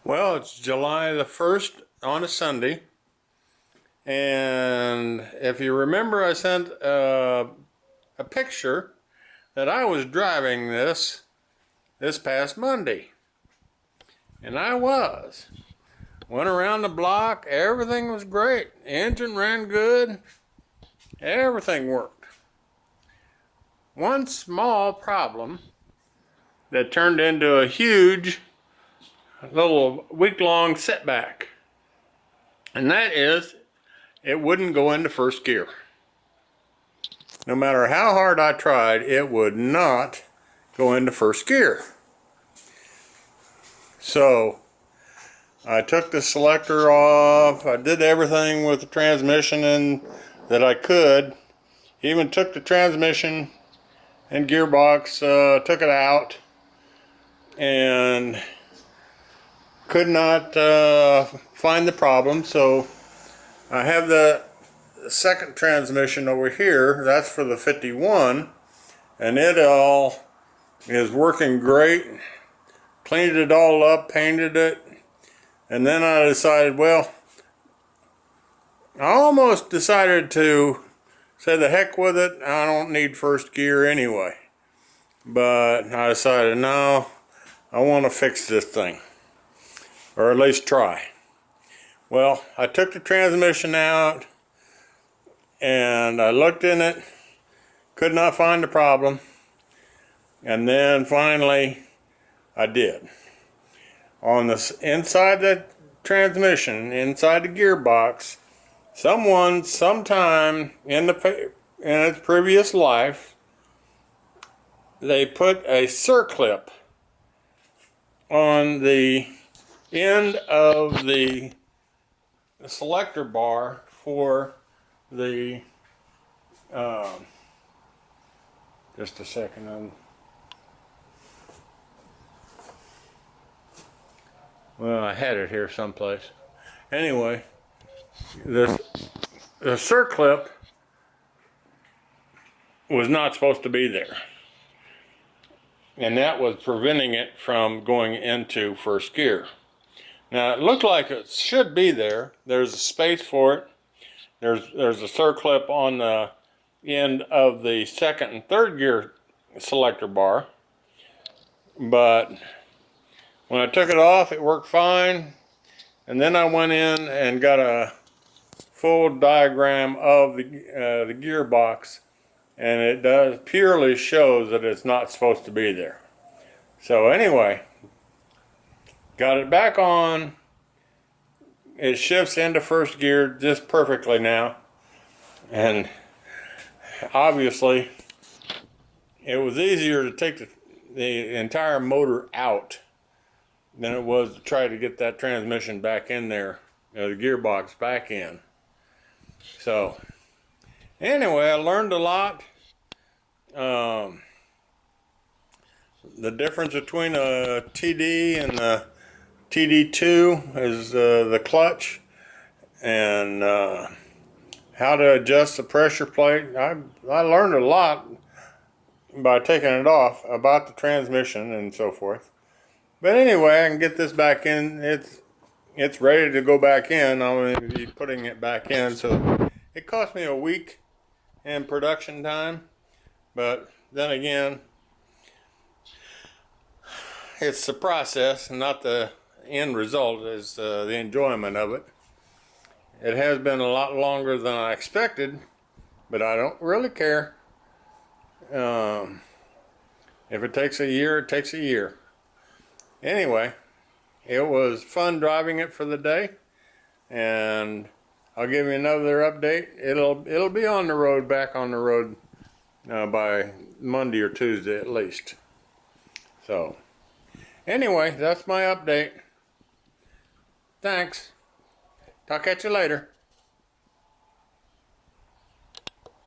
Well, it's July the 1st on a Sunday, and if you remember, I sent a picture that I was driving this past Monday, and I was. Went around the block, everything was great, engine ran good, everything worked. One small problem that turned into a huge little week-long setback, and that is it wouldn't go into first gear. No matter how hard I tried, it would not go into first gear. So I took the selector off, I did everything with the transmission and that I could, even took the transmission and gearbox, took it out, and could not find the problem. So I have the second transmission over here, that's for the 51, and it all is working great. Cleaned it all up, painted it, and then I decided, well, I almost decided to say the heck with it, I don't need first gear anyway. But I decided, no, I want to fix this thing, or at least try. Well, I took the transmission out and I looked in it, could not find the problem, and then finally I did. On the inside the transmission, inside the gearbox, someone sometime in its previous life, they put a circlip on the end of the selector bar for the just a second. Well, I had it here someplace. Anyway, the circlip was not supposed to be there, and that was preventing it from going into first gear. Now it looked like it should be there. There's a space for it. There's a circlip on the end of the second and third gear selector bar, but when I took it off, it worked fine. And then I went in and got a full diagram of the gearbox, and it purely shows that it's not supposed to be there. So anyway, got it back on. It shifts into first gear just perfectly now, and obviously it was easier to take the entire motor out than it was to try to get that transmission back in there, the gearbox back in. So anyway, I learned a lot. The difference between a TD and the TD2 is the clutch, and how to adjust the pressure plate. I learned a lot by taking it off about the transmission and so forth. But anyway, I can get this back in. It's ready to go back in. I'm going to be putting it back in. So it cost me a week in production time. But then again, it's the process, not the end result. It's the enjoyment of it. It has been a lot longer than I expected, but I don't really care. If it takes a year, it takes a year. Anyway, it was fun driving it for the day, and I'll give you another update. It'll be on the road, back on the road by Monday or Tuesday at least. So anyway, that's my update. Thanks. Talk at you later.